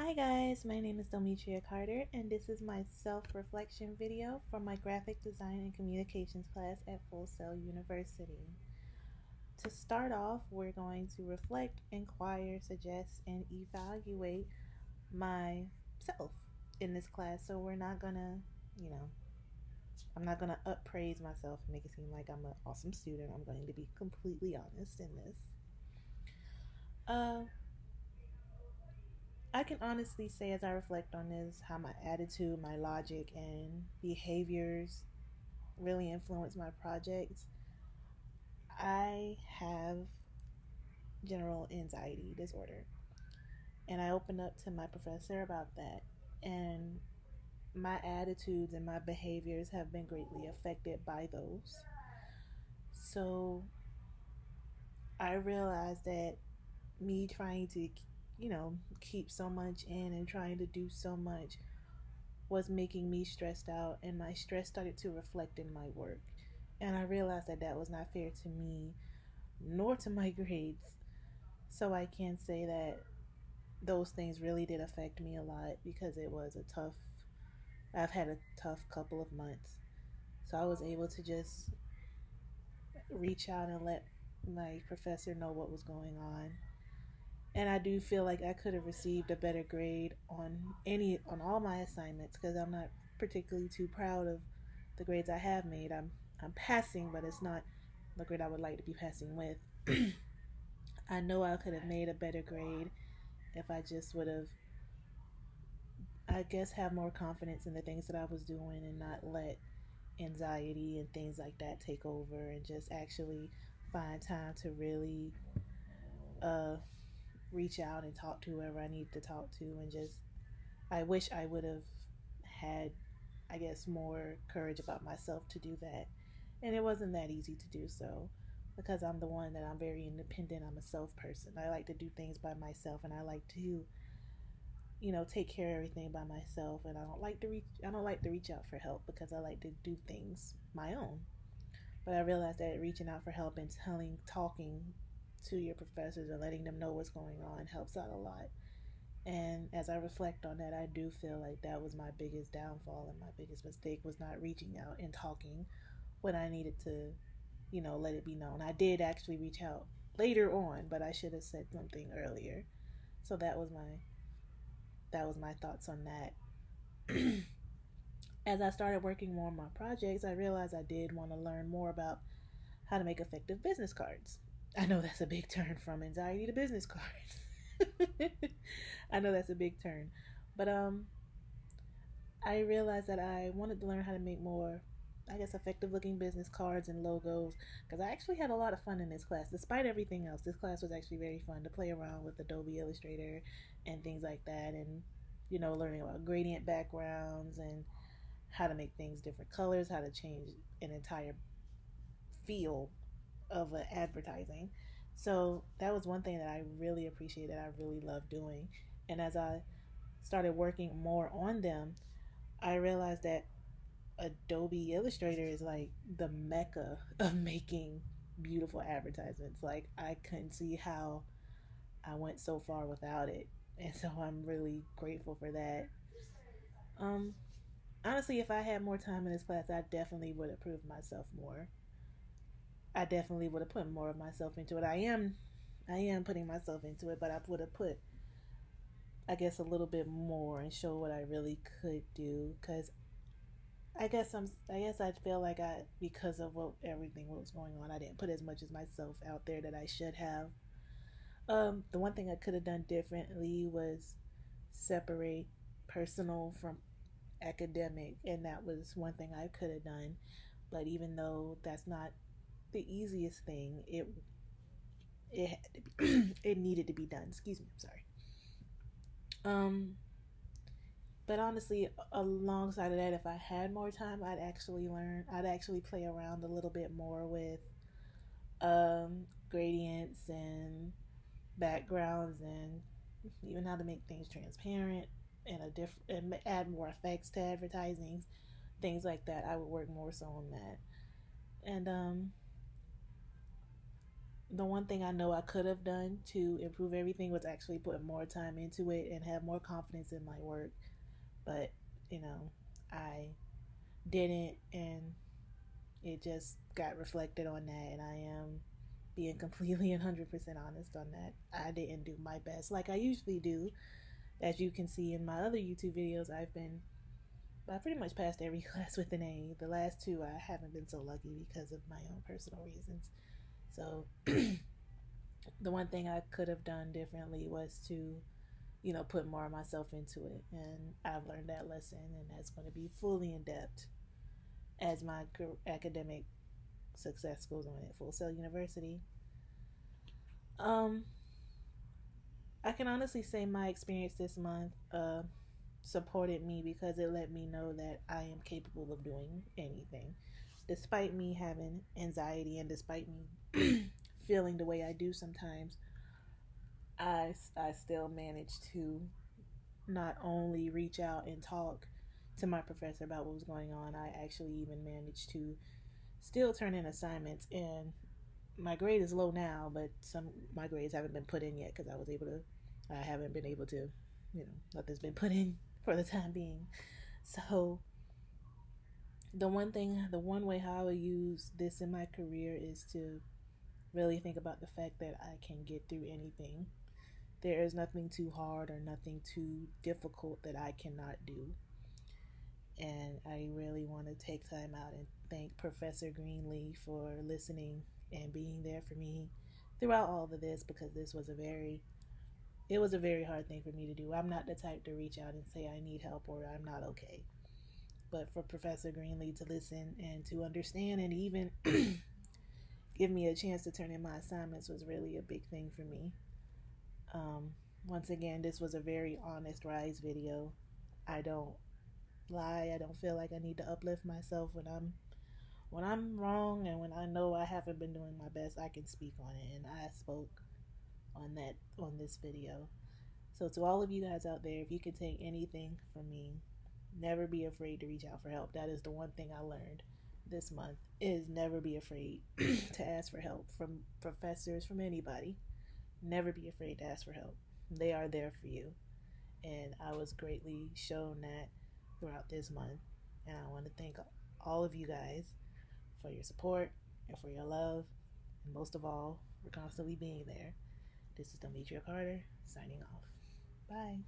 Hi guys, my name is Demetria Carter and this is my self-reflection video from my Graphic Design and Communications class at Full Sail University. To start off, we're going to reflect, inquire, suggest, and evaluate myself in this class. So we're not gonna, I'm not gonna uppraise myself and make it seem like I'm an awesome student. I'm going to be completely honest in this. Uh, I can honestly say, as I reflect on this, how my attitude, my logic, and behaviors really influence my projects. I have general anxiety disorder, and I opened up to my professor about that. And my attitudes and my behaviors have been greatly affected by those. So I realized that me trying to, keep so much in and trying to do so much was making me stressed out, and my stress started to reflect in my work. And I realized that that was not fair to me nor to my grades. So I can say that those things really did affect me a lot because I've had a tough couple of months. So I was able to just reach out and let my professor know what was going on. And I do feel like I could have received a better grade on all my assignments because I'm not particularly too proud of the grades I have made. I'm passing, but it's not the grade I would like to be passing with. I know I could have made a better grade if I just would have, I guess, have more confidence in the things that I was doing and not let anxiety and things like that take over, and just actually find time to really uh, reach out and talk to whoever I need to talk to. And just, I wish I would have had, I guess, more courage about myself to do that. And it wasn't that easy to do so because I'm the one that I'm very independent. I'm a self person. I like to do things by myself, and I like to, take care of everything by myself. And I don't like to reach out for help because I like to do things my own. But I realized that reaching out for help and talking to your professors and letting them know what's going on helps out a lot. And as I reflect on that, I do feel like that was my biggest downfall, and my biggest mistake was not reaching out and talking when I needed to, let it be known. I did actually reach out later on, but I should have said something earlier. So that was my thoughts on that. As I started working more on my projects, I realized I did want to learn more about how to make effective business cards. I know that's a big turn from anxiety to business cards. I know that's a big turn. But I realized that I wanted to learn how to make more, I guess, effective looking business cards and logos, because I actually had a lot of fun in this class. Despite everything else, this class was actually very fun to play around with Adobe Illustrator and things like that, and learning about gradient backgrounds and how to make things different colors, how to change an entire feel of advertising. So that was one thing that I really appreciated, I really loved doing. And as I started working more on them, I realized that Adobe Illustrator is like the mecca of making beautiful advertisements. Like, I couldn't see how I went so far without it. And so I'm really grateful for that. Um, Honestly, if I had more time in this class, I definitely would have proved myself more. I definitely would have put more of myself into it. I am putting myself into it, but I would have put, I guess, a little bit more and show what I really could do. Cause I guess I feel like because of what was going on, I didn't put as much as myself out there that I should have. The one thing I could have done differently was separate personal from academic, and that was one thing I could have done. But even though that's not the easiest thing, it had to be, it needed to be done. Excuse me, I'm sorry. Um, but honestly, alongside of that, if I had more time, I'd actually play around a little bit more with gradients and backgrounds, and even how to make things transparent and add more effects to advertising, things like that. I would work more so on that. And The one thing I know I could have done to improve everything was actually put more time into it and have more confidence in my work. But, you know, I didn't, and it just got reflected on that. And I am being completely and 100% honest on that. I didn't do my best like I usually do. As you can see in my other YouTube videos, I pretty much passed every class with an A. The last two I haven't been so lucky because of my own personal reasons. So the one thing I could have done differently was to, put more of myself into it. And I've learned that lesson, and that's going to be fully in depth as my academic success goes on at Full Sail University. Um, I can honestly say my experience this month supported me because it let me know that I am capable of doing anything. Despite me having anxiety and despite me feeling the way I do sometimes, I still managed to not only reach out and talk to my professor about what was going on, I actually even managed to still turn in assignments. And my grade is low now, but some my grades haven't been put in yet because I haven't been able to, nothing's been put in for the time being. So the one way how I would use this in my career is to really think about the fact that I can get through anything. There is nothing too hard or nothing too difficult that I cannot do. And I really want to take time out and thank Professor Greenlee for listening and being there for me throughout all of this, because it was a very hard thing for me to do. I'm not the type to reach out and say I need help or I'm not okay. But for Professor Greenlee to listen and to understand and even give me a chance to turn in my assignments was really a big thing for me. Um, Once again, this was a very honest Rise video. I don't lie. I don't feel like I need to uplift myself when I'm wrong, and when I know I haven't been doing my best. I can speak on it, and I spoke on this video. So to all of you guys out there, if you could take anything from me, never be afraid to reach out for help. That is the one thing I learned this month, is never be afraid to ask for help from professors, from anybody. Never be afraid to ask for help. They are there for you. And I was greatly shown that throughout this month. And I want to thank all of you guys for your support and for your love, and most of all, for constantly being there. This is Demetria Carter, signing off. Bye.